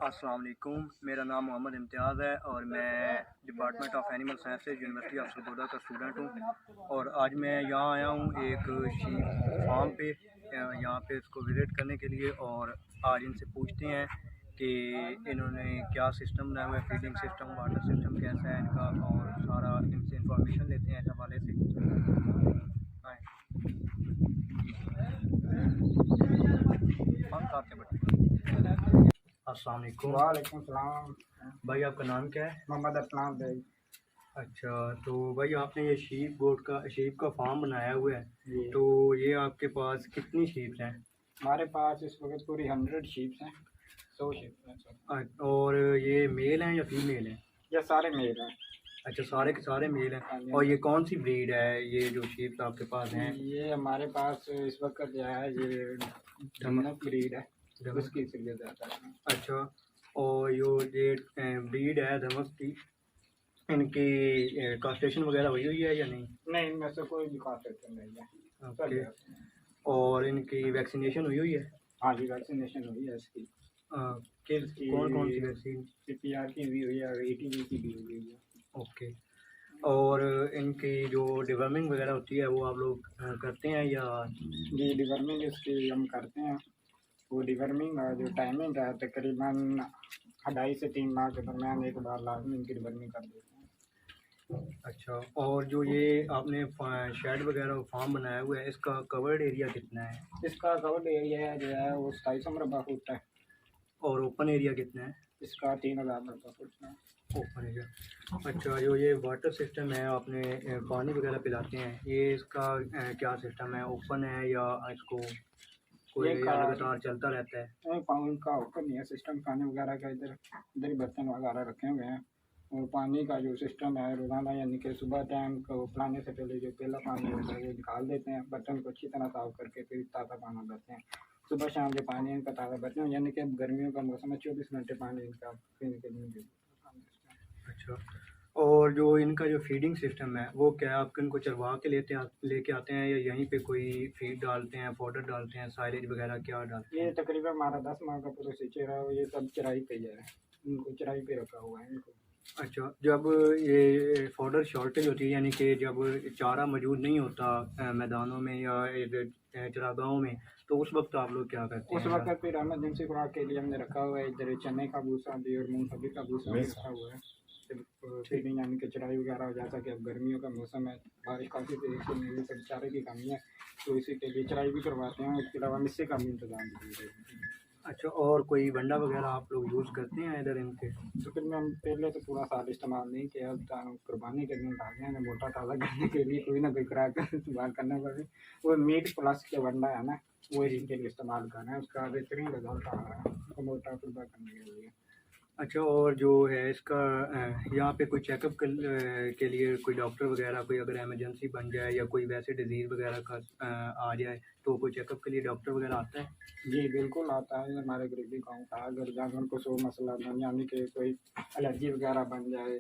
अस्सलाम वालेकुम। मेरा नाम मोहम्मद इम्तियाज़ है और मैं department of animal sciences university of Sargodha का स्टूडेंट हूँ। और आज मैं यहाँ आया हूँ एक शीप फार्म पे, यहाँ पे इसको विज़िट करने के लिए। और आज इनसे पूछते हैं कि इन्होंने क्या सिस्टम बनाया हुआ है, फीडिंग सिस्टम, वाटर सिस्टम कैसा है इनका, और सारा इनसे इंफॉर्मेशन लेते हैं इस हवाले से। आए, कौन खाते बच्चे। अस्सलाम वालेकुम। वालेकुम सलाम। भाई आपका नाम क्या है? मोहम्मद अफनान भाई। अच्छा, तो भाई आपने ये शीप का फार्म बनाया हुआ है, जी, तो ये आपके पास कितनी शीप्स हैं? हमारे पास इस वक्त पूरी 100 शीप्स हैं, 100 शीप्स हैं सर। और ये मेल हैं या फीमेल हैं? ये सारे मेल हैं। अच्छा, सारे के सारे मेल हाँ हैं। जी, और ये कौन सी ब्रीड है, ये जो शीप्स आपके पास हैं? ये हमारे पास इस वक्त जो है ये धमक ब्रीड है, उसकी इसलिए ज़्यादा है। अच्छा, और ये ब्रीड है धमक की, इनकी कास्टेशन वगैरह हुई है या नहीं? नहीं, इनमें से कोई भी कास्टेशन नहीं है। सब ओके, है। और इनकी वैक्सीनेशन हुई है? हाँ जी, वैक्सीनेशन हुई है इसकी। इसकी कौन कौन सी वैक्सीन? CPR की भी हुई है और ATG की भी हुई है। ओके, और इनकी जो डिवर्मिंग वगैरह होती है वो आप लोग करते हैं या? जी, डिवर्मिंग इसकी हम करते हैं। वो डिवर्मिंग जो टाइमिंग है तकरीबन 2.5 से 3 माह के दरमियान एक बार लाजमी इनकी डिवर्मिंग कर देते हैं। अच्छा, और जो ये आपने शेड वगैरह फार्म बनाया हुआ है, इसका कवर्ड एरिया कितना है? इसका कवर्ड एरिया जो है वो 2700 मुरबा फुट है। और ओपन एरिया कितना है? इसका 3000 मुरबा फुट है। Open area. अच्छा, जो ये वाटर सिस्टम है, आपने पानी वगैरह पिलाते हैं, ये इसका क्या सिस्टम है, ओपन है या इसको कोई ये का लगातार चलता रहता है? पानी का ओपन नहीं है सिस्टम, पानी वगैरह का इधर इधर ही बर्तन वगैरह रखे हुए हैं। और पानी का जो सिस्टम है रोज़ाना, यानी कि सुबह टाइम को पिलाने से पहले जो पहला पानी होता है वो निकाल देते हैं, बर्तन को अच्छी तरह साफ करके फिर ताज़ा पानी भरते हैं। सुबह शाम जो पानी इनका ताज़ा भरते हैं, यानी कि अब गर्मियों का मौसम है, 24 घंटे पानी इनका पीने के लिए मिलता है। अच्छा, और जो इनका जो फीडिंग सिस्टम है वो क्या, आप इनको चरवा के लेके आते हैं या यहीं पे कोई फीड डालते हैं, पाउडर डालते हैं, साइलेज वगैरह क्या डालते ये हैं? तकरीबन हमारा 10 माह का प्रोसीजर है, ये सब चराई पे ही है, इनको चराई पे रखा हुआ है इनको। अच्छा, जब ये फॉडर शॉर्टेज होती है, यानी कि जब चारा मौजूद नहीं होता मैदानों में या चरागाहों में, तो उस वक्त आप लोग क्या करते उस हैं? वक्त फिर इमरजेंसी खुराक के लिए हमने रखा हुआ है, इधर चने का भूसा भी और मूंगफली का भूसा भी रखा हुआ है। फीडिंग यानी कि चराई वगैरह, जैसा कि अब गर्मियों का मौसम है, बारिश काफ़ी तेज़ी से मिलने से चारे की कमी है, तो इसी के लिए चराई भी करवाते हैं। इसके अलावा मिस्से का भी इंतजाम भी है। अच्छा, और कोई वंडा वगैरह आप लोग यूज़ करते हैं इधर इनके? तो फिर मैं पहले तो पूरा साल इस्तेमाल नहीं किया, कुर्बानी के दिन आ गए, मोटा ताज़ा करने के लिए कोई ना कोई खुराक का इस्तेमाल करना पड़े। वो मीट प्लस के वंडा है ना, वो इनके लिए इस्तेमाल कर रहे हैं, उसका बेहतरीन रिजल्ट आ रहा है उसको मोटा खुदा करने के लिए। अच्छा, और जो है इसका यहाँ पे कोई चेकअप के लिए कोई डॉक्टर वगैरह, कोई अगर इमरजेंसी बन जाए या कोई वैसे डिजीज़ वगैरह का आ जाए, तो कोई चेकअप के लिए डॉक्टर वगैरह आता है? जी बिल्कुल आता है, हमारे गरीबी गाँव का अगर जानवर को सो मसला बन, यानी कि कोई एलर्जी वगैरह बन जाए,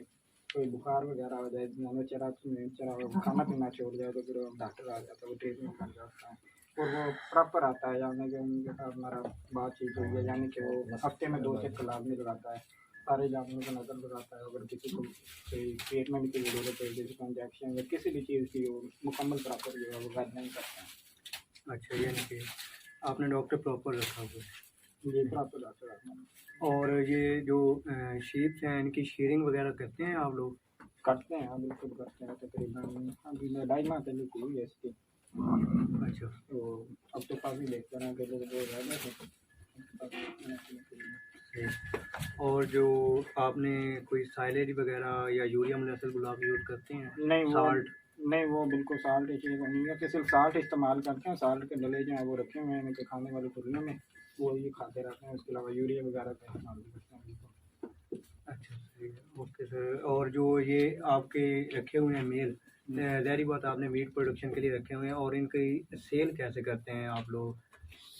कोई बुखार वगैरह हो जाए, जानवर चरा खाना पीना छोड़ जाए, तो फिर डॉक्टर आ जाता है, वो ट्रीटमेंट कर जाता है और वो प्रॉपर आता है। यानी कि उनके साथ हमारा बातचीत हुई है, यानी कि वो हफ्ते में 2 चक्कर लाजमी लगाता है, सारे जानवरों को नज़र लगाता है। अगर किसी को कोई ट्रीटमेंट की ज़रूरत है, जैसे इंजेक्शन या किसी भी चीज़ की, वो मुकम्मल प्रॉपर जो है वो गाइडलाइन करते हैं। अच्छा, यानी कि आपने डॉक्टर प्रॉपर रखा हुआ है। जी प्रॉपर डॉक्टर आता है। और ये जो शीप्स हैं, इनकी शेयरिंग वगैरह करते हैं आप लोग? करते हैं, हाँ बिल्कुल करते हैं। तकरीबन अभी मैं 2.5 माह पहले की हुई है इसकी, अच्छा, तो अब तो काफ़ी देखते हैं, पहले तो बहुत ज़्यादा थे। ठीक। और जो आपने कोई साइलेज वगैरह या यूरिया मोलासेस गुलाब यूज़ करते हैं? नहीं वो साल्ट? नहीं, वो बिल्कुल साल्ट की चीज़ नहीं है कि सिर्फ साल्ट इस्तेमाल करते हैं, साल्ट के डले जो हैं वो रखे हुए हैं इनके खाने वाले तुलने में, वो ये खाते रहते हैं। उसके अलावा यूरिया वगैरह का इस्तेमाल भी करते हैं बिल्कुल। अच्छा, सही है, ओके सर। और जो ये आपके रखे हुए हैं मेल, ज़ाहिर बात आपने मीट प्रोडक्शन के लिए रखे हुए हैं, और इनकी सेल कैसे करते हैं आप लोग?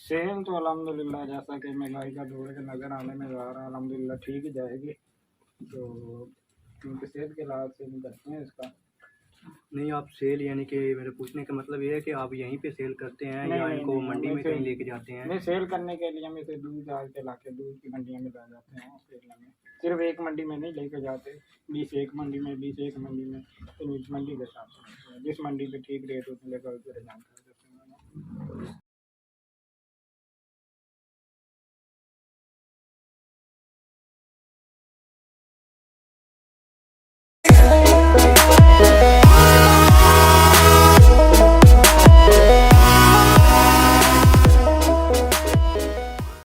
सेल तो अल्हम्दुलिल्लाह, जैसा कि महंगाई का दौर है, नज़र आने में आ रहा है, अल्हम्दुलिल्लाह ठीक ही जाएगी। तो क्योंकि सेल के लाभ से नहीं करते हैं इसका। नहीं, आप सेल यानी कि मेरे पूछने का मतलब ये है कि आप यहीं पे सेल करते हैं नहीं या नहीं इनको नहीं, मंडी हमें में से कहीं लेके जाते हैं? नहीं, सेल करने के लिए हम इसे दूध डाल के ला के दूध की मंडियों में ला जाते हैं सेल में। सिर्फ एक मंडी में नहीं लेके जाते, 20 एक मंडी में, 20 एक मंडी में, तो मंडी के साथ जिस मंडी पे ठीक रेट होते लेकर उधर जानकारी देते हैं।